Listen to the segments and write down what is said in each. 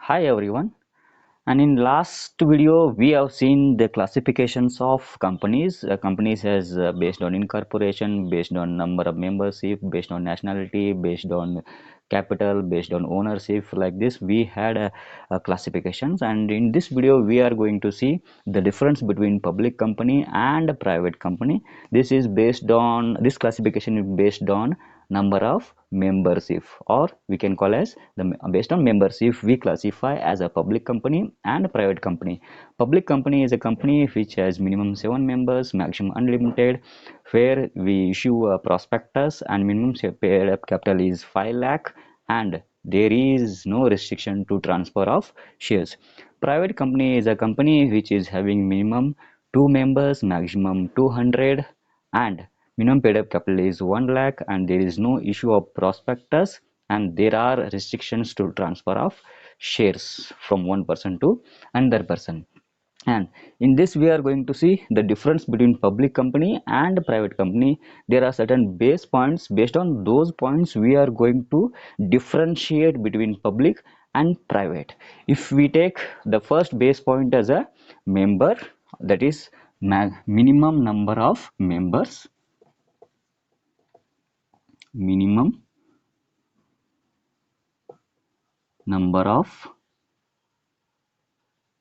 Hi everyone. And in last video, we have seen the classifications of companies. Companies has based on incorporation, based on number of membership, based on nationality, based on capital, based on ownership. Like this, we had classifications. And in this video, we are going to see the difference between public company and a private company. This classification is based on number of membership, or we can call as the based on membership we classify as a public company and a private company. Public company is a company which has minimum 7 members, maximum unlimited, where we issue a prospectus and minimum paid up capital is 5 lakh, and there is no restriction to transfer of shares. Private company is a company which is having minimum 2 members, maximum 200, and minimum paid up capital is 1 lakh, and there is no issue of prospectus, and there are restrictions to transfer of shares from one person to another person. And in this we are going to see the difference between public company and private company. There are certain base points. Based on those points we are going to differentiate between public and private. If we take the first base point as a member, that is minimum number of members, minimum number of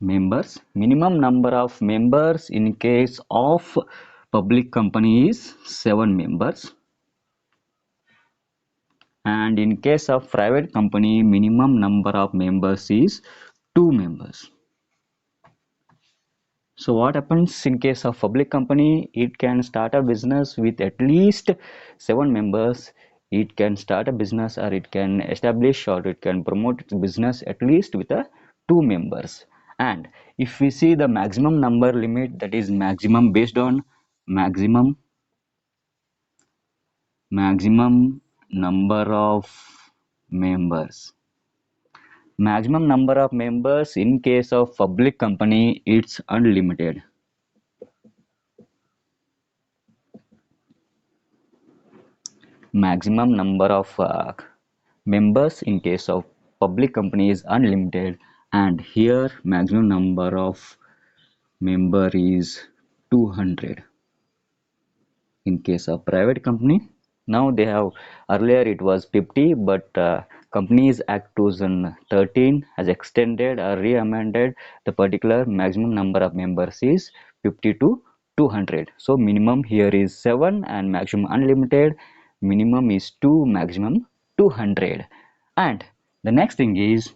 minimum number of members in case of public company is 7 members, and in case of private company minimum number of members is 2 members. So what happens in case of public company? It can start a business with at least 7 members. It can start a business, or it can establish, or it can promote its business at least with a 2 members. And if we see the maximum number limit, that is maximum based on maximum number of members. Maximum number of members in case of public company, it's unlimited. Maximum number of members in case of public company is unlimited, and here maximum number of member is 200. In case of private company, now they have, earlier it was 50, but Companies Act 2013 has extended or re-amended the particular maximum number of members is 50 to 200. So minimum here is 7 and maximum unlimited, minimum is 2, maximum 200. And the next thing is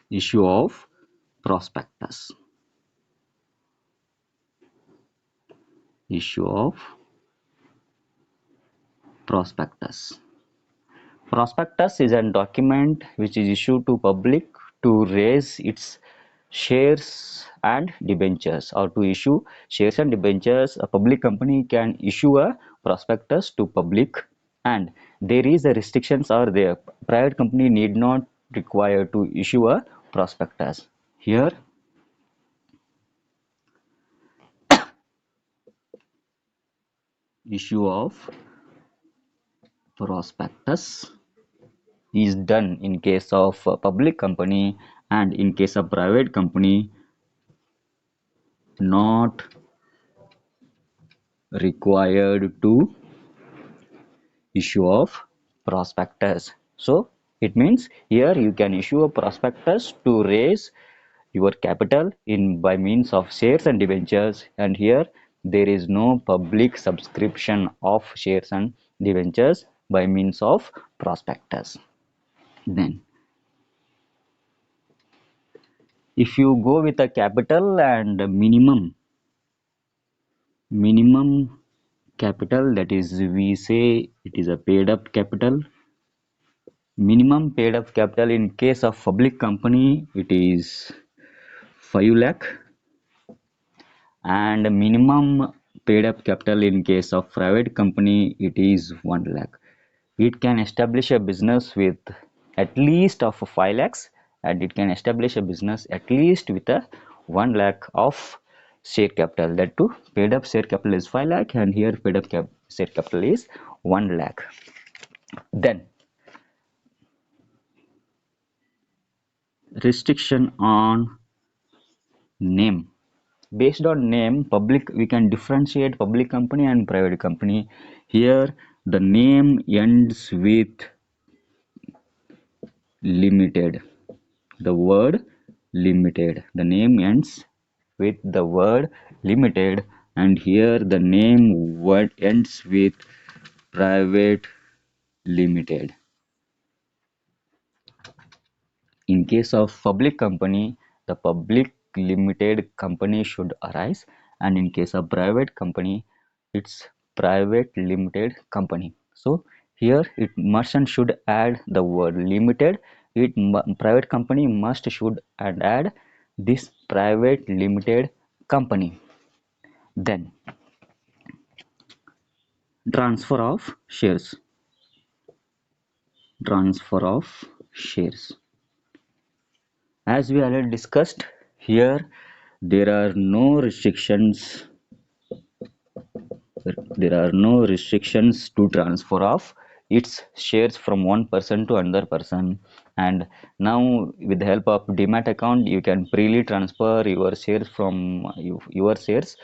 issue of prospectus. Issue of prospectus. Prospectus is a document which is issued to public to raise its shares and debentures, or to issue shares and debentures. A public company can issue a prospectus to public, and there is a restrictions are there. Private company need not require to issue a prospectus. Here issue of prospectus is done in case of a public company, and in case of private company not required to issue of prospectus. So it means here you can issue a prospectus to raise your capital in by means of shares and debentures, and here there is no public subscription of shares and debentures by means of prospectus. Then if you go with a capital and minimum capital, that is we say it is a paid up capital. Minimum paid up capital in case of public company it is 5 lakh, and minimum paid up capital in case of private company it is 1 lakh. It can establish a business with at least of 5 lakhs, and it can establish a business at least with a 1 lakh of share capital. That too, paid up share capital is 5 lakh, and here paid up share capital is 1 lakh. Then restriction on name. Based on name, public, we can differentiate public company and private company. Here the name ends with limited. The word limited. The name ends with the word limited, and here the name word ends with private limited. In case of public company, the public limited company should arise, and in case of private company, it's private limited company. So here it must and should add the word limited. Private company must should and add this private limited company. Then transfer of shares. Transfer of shares. As we already discussed, here there are no restrictions. There are no restrictions to transfer of its shares from one person to another person. And now, with the help of Demat account, you can freely transfer your shares from your shares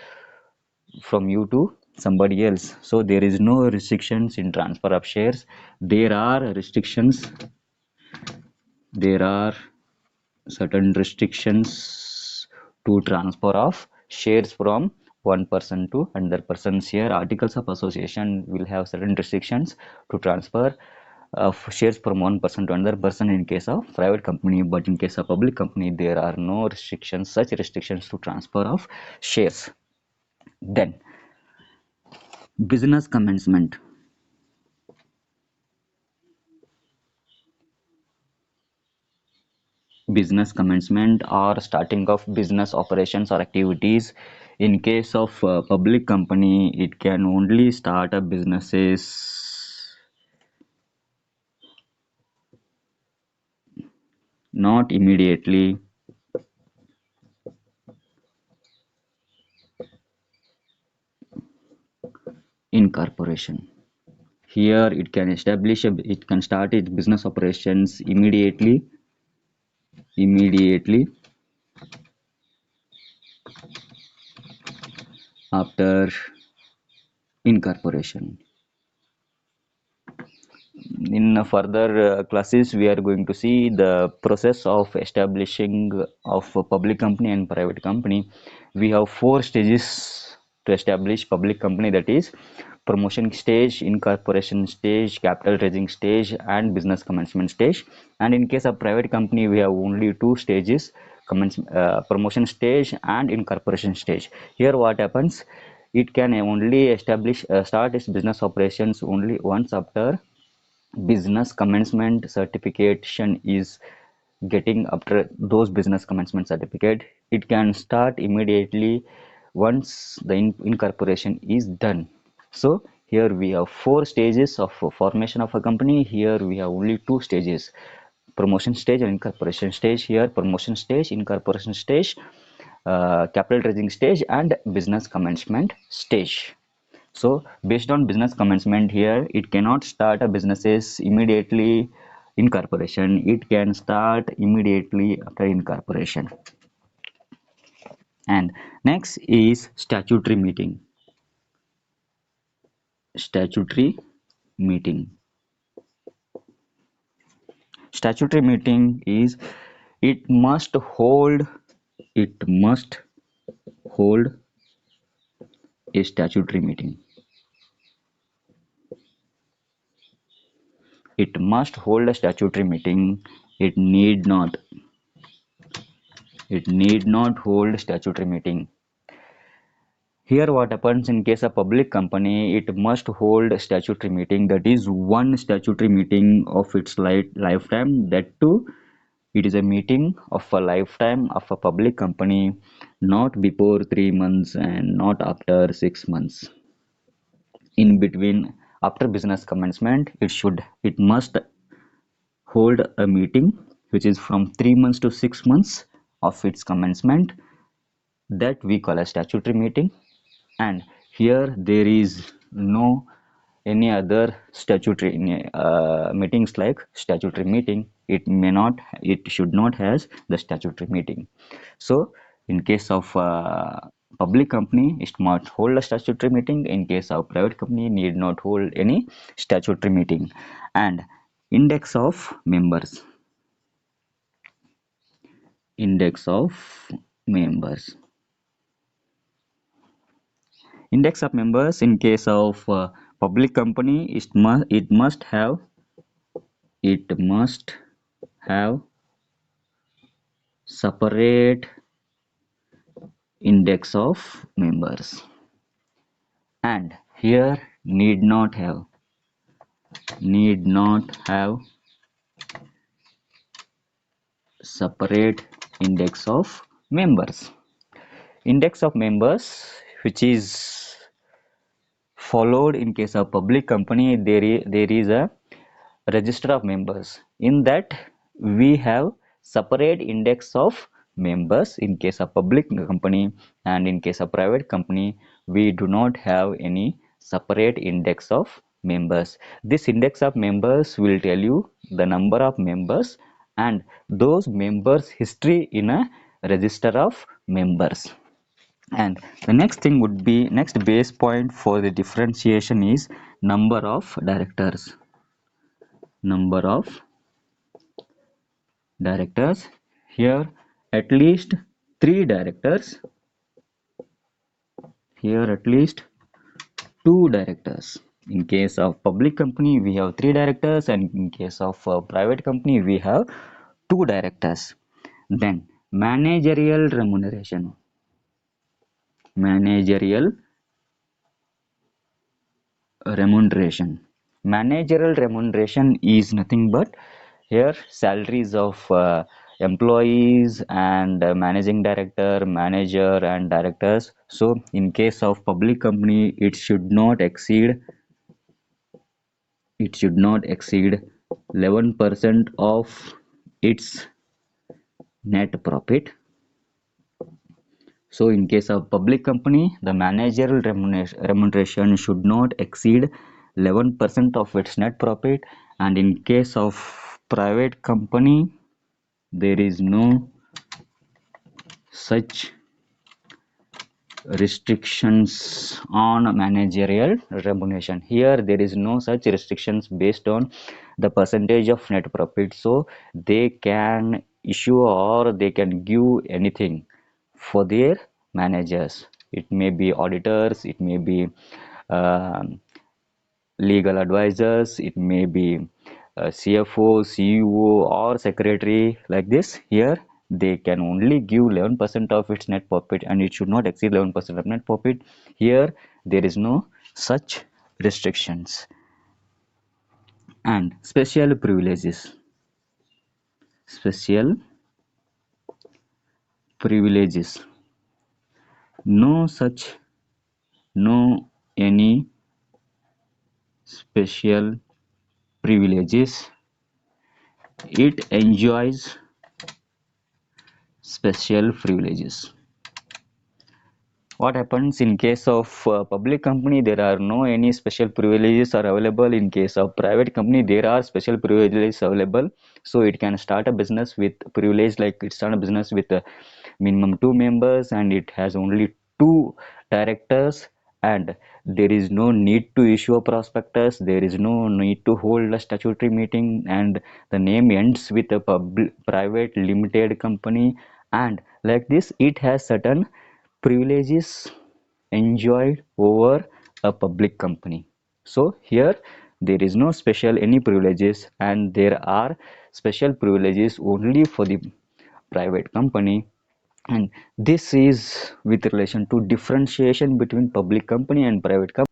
from you to somebody else. So there is no restrictions in transfer of shares. There are restrictions. There are certain restrictions to transfer of shares from one person to another person's. Here articles of association will have certain restrictions to transfer of shares from one person to another person in case of private company, but in case of public company there are no restrictions, such restrictions to transfer of shares. Then business commencement. Business commencement or starting of business operations or activities. In case of public company, it can only start a businesses not immediately in corporation. Here it can start its business operations immediately after incorporation. In further classes, we are going to see the process of establishing of a public company and private company. We have four stages to establish public company, that is promotion stage, incorporation stage, capital raising stage, and business commencement stage. And in case of private company, we have only two stages, promotion stage and incorporation stage. Here what happens, it can only start its business operations only once after business commencement certification is getting. After those business commencement certificate, it can start immediately once the incorporation is done. So here we have four stages of formation of a company. Here we have only two stages, promotion stage and incorporation stage. Here promotion stage, incorporation stage, capital raising stage, and business commencement stage. So based on business commencement, here it cannot start a businesses immediately incorporation. It can start immediately after incorporation. And next is statutory meeting. Statutory meeting. Statutory meeting is, it must hold it must hold a statutory meeting. It must hold a statutory meeting. It need not hold statutory meeting. Here what happens, in case of public company, it must hold a statutory meeting, that is one statutory meeting of its lifetime. That too, it is a meeting of a lifetime of a public company, not before 3 months and not after 6 months. In between, after business commencement, it must hold a meeting which is from 3 months to 6 months of its commencement, that we call a statutory meeting. And here there is no any other statutory meetings like statutory meeting. it should not has the statutory meeting. So in case of public company, it must hold a statutory meeting. In case of private company, need not hold any statutory meeting. And index of members, index of members, index of members. In case of public company, it must have separate index of members, and here need not have separate index of members. Index of members, which is followed in case of public company, there is a register of members. In that we have separate index of members in case of public company, and in case of private company we do not have any separate index of members. This index of members will tell you the number of members and those members history in a register of members. And the next thing would be, next base point for the differentiation is number of directors. Number of directors. Here at least 3 directors. Here at least 2 directors. In case of public company we have 3 directors, and in case of private company we have 2 directors. Then managerial remuneration. Managerial remuneration. Managerial remuneration is nothing but here salaries of employees and managing director, manager and directors. So in case of public company it should not exceed 11% of its net profit. So in case of public company, the managerial remuneration should not exceed 11% of its net profit, and in case of private company, there is no such restrictions on managerial remuneration. Here there is no such restrictions based on the percentage of net profit, so they can issue or they can give anything for their managers. It may be auditors, it may be um legal advisors, it may be CFO, CEO or secretary. Like this, here they can only give 11% of its net profit and it should not exceed 11% of net profit. Here there is no such restrictions. And special privileges. Special privileges. No such, no any special privileges. It enjoys special privileges. What happens in case of public company, there are no any special privileges are available. In case of private company there are special privileges available, so it can start a business with privilege, like it start a business with minimum 2 members and it has only 2 directors, and there is no need to issue a prospectus, there is no need to hold a statutory meeting, and the name ends with a private limited company, and like this it has certain privileges enjoyed over a public company. So here there is no special any privileges, and there are special privileges only for the private company. And this is with relation to differentiation between public company and private company.